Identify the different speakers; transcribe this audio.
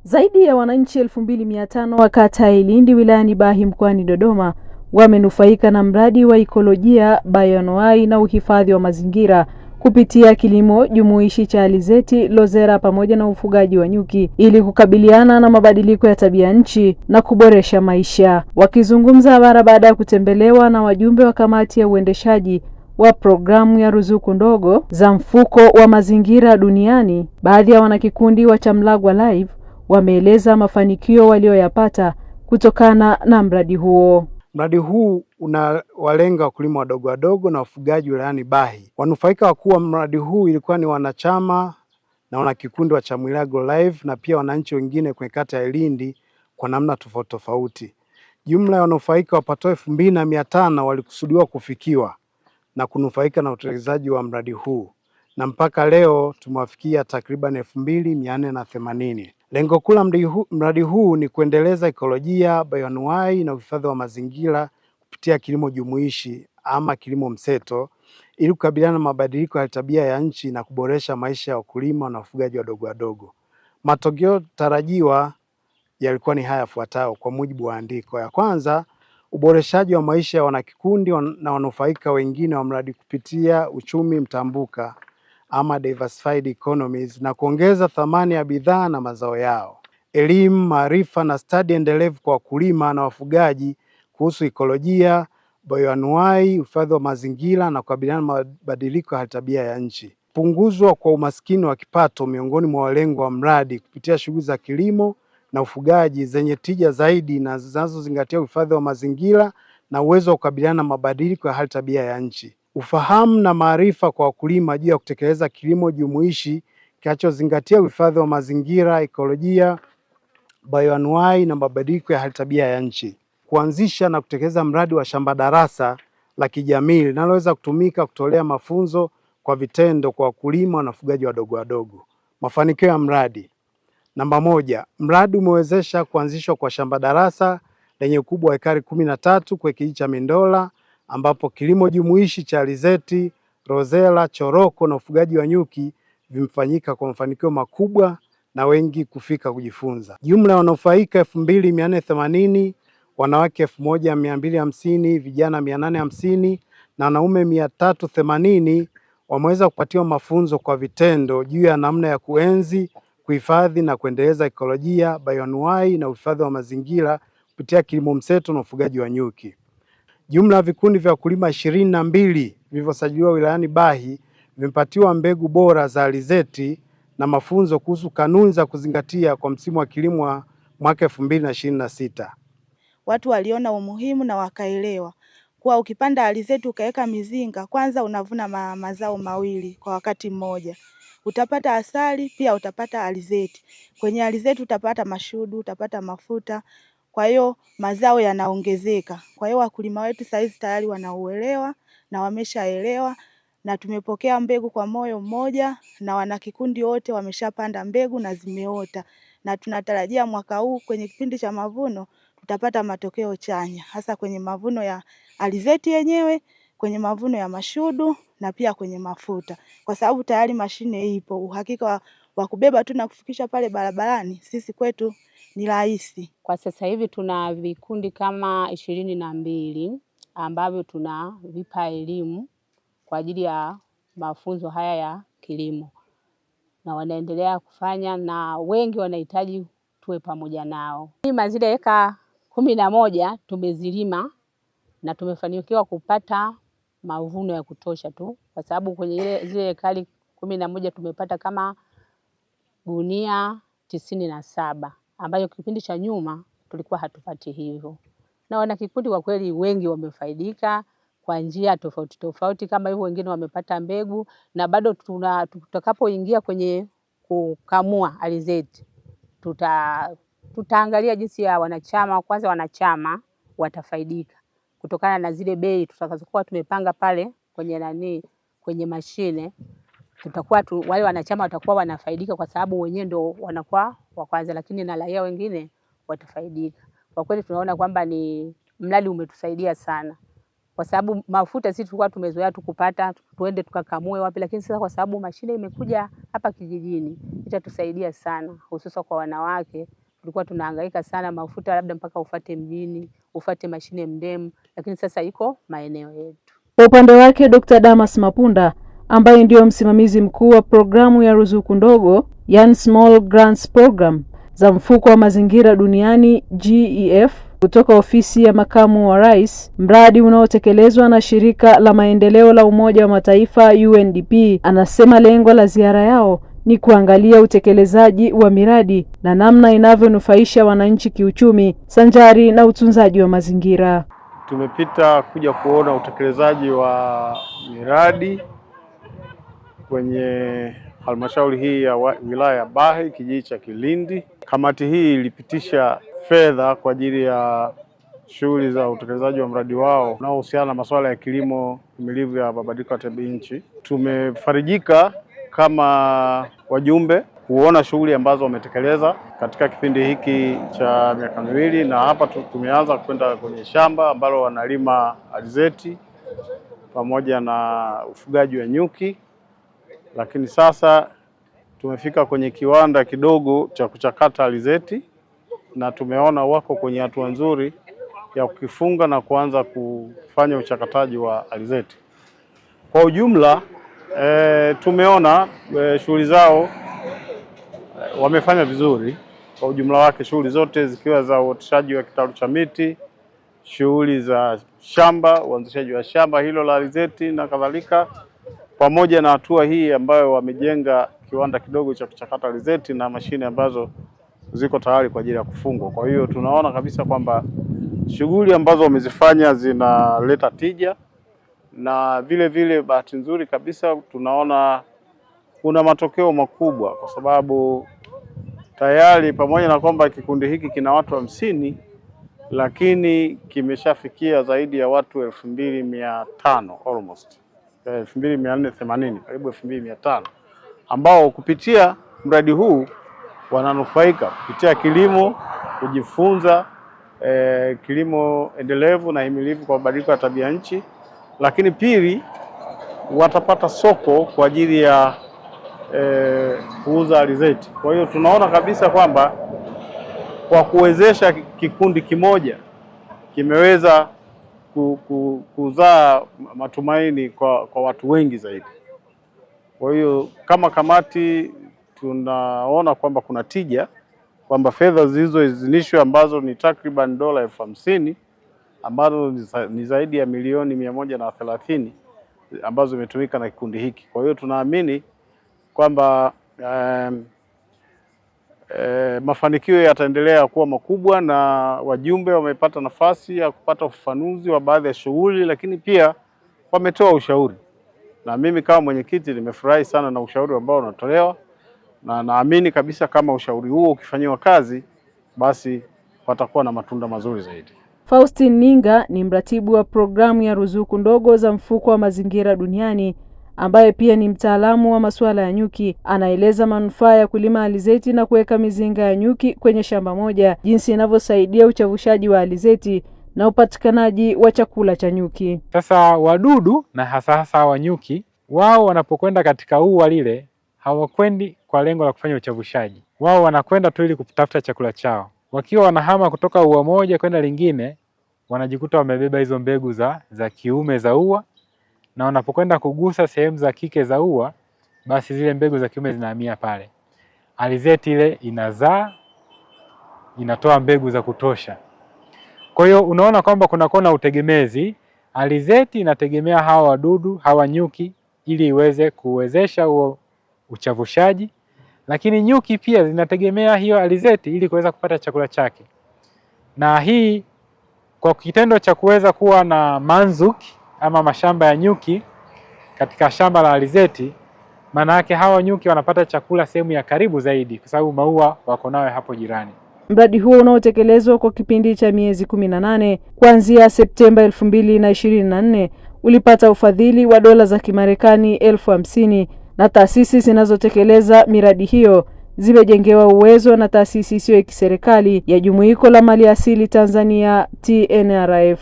Speaker 1: Zaidi ya wananchi 2500 wa kata ya Ilindi wilayani Bahi mkoani Dodoma wamenufaika na mradi wa ekolojia, bioanuwai na uhifadhi wa mazingira kupitia kilimo jumuishi cha alizeti, lozera pamoja na ufugaji wa nyuki ili kukabiliana na mabadiliko ya tabia nchi na kuboresha maisha. Wakizungumza mara baada ya kutembelewa na wajumbe wa kamati ya uendeshaji wa programu ya ruzuku ndogo za mfuko wa mazingira duniani, baadhi ya wanakikundi wa Chamlagwa Live wameeleza mafanikio walioyapata kutokana na mradi huo.
Speaker 2: Mradi huu unawalenga wakulima wadogo wadogo na wafugaji wilayani Bahi. Wanufaika wakuu wa mradi huu ilikuwa ni wanachama na wanakikundi wa Chamlagwa Live na pia wananchi wengine kwenye kata ya Ilindi kwa namna tofauti tofauti. Jumla ya wanufaika wapatao 2500 walikusudiwa kufikiwa na kunufaika na utekelezaji wa mradi huu, na mpaka leo tumewafikia takriban 2480. Lengo kuu la mradi huu ni kuendeleza ekolojia, bioanuwai na uhifadhi wa mazingira kupitia kilimo jumuishi ama kilimo mseto ili kukabiliana na mabadiliko ya tabia ya nchi na kuboresha maisha ya wakulima na wafugaji wadogo wadogo. Matokeo tarajiwa yalikuwa ni haya yafuatayo kwa mujibu wa andiko. Ya kwanza, uboreshaji wa maisha ya wanakikundi na wanufaika wengine wa mradi kupitia uchumi mtambuka ama diversified economies na kuongeza thamani ya bidhaa na mazao yao. Elimu, maarifa na stadi endelevu kwa wakulima na wafugaji kuhusu ekolojia, bioanuwai, uhifadhi wa mazingira na kukabiliana na mabadiliko ya tabia ya nchi. Punguzwa kwa umaskini wa kipato miongoni mwa walengwa wa mradi kupitia shughuli za kilimo na ufugaji zenye tija zaidi na zinazozingatia uhifadhi wa mazingira na uwezo wa kukabiliana na mabadiliko ya hali tabia ya nchi. Ufahamu na maarifa kwa wakulima juu ya kutekeleza kilimo jumuishi kinachozingatia uhifadhi wa mazingira, ekolojia, bioanuwai na mabadiliko ya hali tabia ya nchi. Kuanzisha na kutekeleza mradi wa shamba darasa la kijamii linaloweza kutumika kutolea mafunzo kwa vitendo kwa wakulima na wafugaji wadogo wadogo. Mafanikio ya mradi. Namba moja, mradi umewezesha kuanzishwa kwa shamba darasa lenye ukubwa wa ekari 13 kwa kijiji cha Mindola, ambapo kilimo jumuishi cha alizeti, rozela, choroko na ufugaji wa nyuki vimefanyika kwa mafanikio makubwa na wengi kufika kujifunza. Jumla ya wanufaika 2480, wanawake 1250, vijana 850 na wanaume 380 wameweza kupatiwa mafunzo kwa vitendo juu ya namna ya kuenzi, kuhifadhi na kuendeleza ekolojia, bioanuwai na uhifadhi wa mazingira kupitia kilimo mseto na ufugaji wa nyuki. Jumla ya vikundi vya wakulima 22 vilivyosajiliwa wilayani Bahi vimepatiwa mbegu bora za alizeti na mafunzo kuhusu kanuni za kuzingatia kwa msimu wa kilimo wa mwaka 2026.
Speaker 3: Watu waliona umuhimu na wakaelewa kuwa ukipanda alizeti ukaweka mizinga, kwanza unavuna mazao mawili kwa wakati mmoja. Utapata asali, pia utapata alizeti. Kwenye alizeti utapata mashudu, utapata mafuta. Kwa hiyo mazao yanaongezeka. Kwa hiyo wakulima wetu saizi tayari wanauelewa na wameshaelewa, na tumepokea mbegu kwa moyo mmoja na wanakikundi wote wameshapanda mbegu na zimeota. Na tunatarajia mwaka huu kwenye kipindi cha mavuno tutapata matokeo chanya, hasa kwenye mavuno ya alizeti yenyewe, kwenye mavuno ya mashudu na pia kwenye mafuta, kwa sababu tayari mashine ipo. Uhakika wa kubeba tu na kufikisha pale barabarani sisi kwetu ni rahisi.
Speaker 4: Kwa sasa hivi tuna vikundi kama 22 ambavyo tunavipa elimu kwa ajili ya mafunzo haya ya kilimo, na wanaendelea kufanya na wengi wanahitaji tuwe pamoja nao. Lima zile eka 11 tumezilima na tumefanikiwa kupata mavuno ya kutosha tu, kwa sababu kwenye zile ekari 11 tumepata kama gunia 97, ambayo kipindi cha nyuma tulikuwa hatupati hivyo. Na wanakikundi kwa kweli wengi wamefaidika kwa njia tofauti tofauti kama hivyo, wengine wamepata mbegu, na bado tutakapoingia kwenye kukamua alizeti tutaangalia jinsi ya wanachama. Kwanza wanachama watafaidika kutokana na zile bei tutakazokuwa tumepanga pale kwenye mashine. Tutakuwa wale wanachama watakuwa wanafaidika kwa sababu wenyewe ndio wanakuwa wa kwanza, lakini na raia wengine watafaidika. Kwa kweli tunaona kwamba ni mradi umetusaidia sana kwa sababu mafuta sisi tulikuwa tumezoea tukupata tuende tukakamue wapi, lakini sasa kwa sababu mashine imekuja hapa kijijini itatusaidia sana, hususa kwa wanawake. Tulikuwa tunahangaika sana mafuta, labda mpaka ufate mjini, ufate mashine mdemu, lakini sasa iko maeneo yetu.
Speaker 1: Kwa upande wake Dr. Damas Mapunda ambaye ndio msimamizi mkuu wa programu ya ruzuku ndogo, yani Small Grants Program za mfuko wa mazingira duniani GEF, kutoka ofisi ya makamu wa rais, mradi unaotekelezwa na shirika la maendeleo la Umoja wa Mataifa UNDP, anasema lengo la ziara yao ni kuangalia utekelezaji wa miradi na namna inavyonufaisha wananchi kiuchumi sanjari na utunzaji wa mazingira.
Speaker 5: Tumepita kuja kuona utekelezaji wa miradi kwenye halmashauri hii ya wilaya ya Bahi, kijiji cha Kilindi. Kamati hii ilipitisha fedha kwa ajili ya shughuli za utekelezaji wa mradi wao unaohusiana na masuala ya kilimo himilivu ya mabadiliko ya tabia nchi. Tumefarijika kama wajumbe kuona shughuli ambazo wametekeleza katika kipindi hiki cha miaka miwili, na hapa tumeanza kwenda kwenye shamba ambalo wanalima alizeti pamoja na ufugaji wa nyuki, lakini sasa tumefika kwenye kiwanda kidogo cha kuchakata alizeti na tumeona wako kwenye hatua nzuri ya kukifunga na kuanza kufanya uchakataji wa alizeti. Kwa ujumla tumeona shughuli zao wamefanya vizuri kwa ujumla wake, shughuli zote zikiwa za uoteshaji wa kitalu cha miti, shughuli za shamba, uanzishaji wa shamba hilo la alizeti na kadhalika, pamoja na hatua hii ambayo wamejenga kiwanda kidogo cha kuchakata alizeti na mashine ambazo ziko tayari kwa ajili ya kufungwa. Kwa hiyo tunaona kabisa kwamba shughuli ambazo wamezifanya zinaleta tija, na vile vile bahati nzuri kabisa tunaona kuna matokeo makubwa, kwa sababu tayari pamoja na kwamba kikundi hiki kina watu 50, lakini kimeshafikia zaidi ya watu 2500, almost 2480, karibu 2500, ambao kupitia mradi huu wananufaika kupitia kilimo, kujifunza kilimo endelevu na himilivu kwa mabadiliko ya tabia nchi, lakini pili watapata soko kwa ajili ya kuuza alizeti. Kwa hiyo tunaona kabisa kwamba kwa kuwezesha kikundi kimoja kimeweza kuzaa matumaini kwa watu wengi zaidi. Kwa hiyo kama kamati tunaona kwamba kuna tija, kwamba fedha zilizoidhinishwa ambazo ni takriban dola 50,000 ambazo ni zaidi ya milioni 130 ambazo zimetumika na kikundi hiki. Kwa hiyo tunaamini kwamba mafanikio yataendelea kuwa makubwa, na wajumbe wamepata nafasi ya kupata ufafanuzi wa baadhi ya shughuli, lakini pia wametoa ushauri, na mimi kama mwenyekiti nimefurahi sana na ushauri ambao unatolewa, na naamini kabisa kama ushauri huo ukifanywa kazi basi watakuwa na matunda mazuri zaidi.
Speaker 1: Faustin Ninga ni mratibu wa programu ya ruzuku ndogo za mfuko wa mazingira duniani, ambaye pia ni mtaalamu wa masuala ya nyuki. Anaeleza manufaa ya kulima alizeti na kuweka mizinga ya nyuki kwenye shamba moja, jinsi inavyosaidia uchavushaji wa alizeti na upatikanaji wa chakula cha nyuki.
Speaker 6: Sasa wadudu na hasa wa nyuki, wao wanapokwenda katika ua lile hawakwendi kwa lengo la kufanya uchavushaji. Wao wanakwenda tu ili kutafuta chakula chao. Wakiwa wanahama kutoka ua moja kwenda lingine, wanajikuta wamebeba hizo mbegu za kiume za ua, na wanapokwenda kugusa sehemu za kike za ua, basi zile mbegu za kiume zinahamia pale. Alizeti ile inazaa, inatoa mbegu za kutosha. Kwa hiyo unaona kwamba kunakuwa na utegemezi. Alizeti inategemea hawa wadudu, hawa nyuki, ili iweze kuwezesha huo uchavushaji, lakini nyuki pia zinategemea hiyo alizeti ili kuweza kupata chakula chake. Na hii kwa kitendo cha kuweza kuwa na manzuki ama mashamba ya nyuki katika shamba la alizeti, maana yake hawa nyuki wanapata chakula sehemu ya karibu zaidi, kwa sababu maua wako nayo hapo jirani.
Speaker 1: Mradi huo unaotekelezwa kwa kipindi cha miezi 18 kuanzia Septemba 2024 ulipata ufadhili wa dola za Kimarekani 50,000, na taasisi zinazotekeleza miradi hiyo zimejengewa uwezo na taasisi isiyo ya kiserikali ya Jumuiko la Maliasili Tanzania TNRF.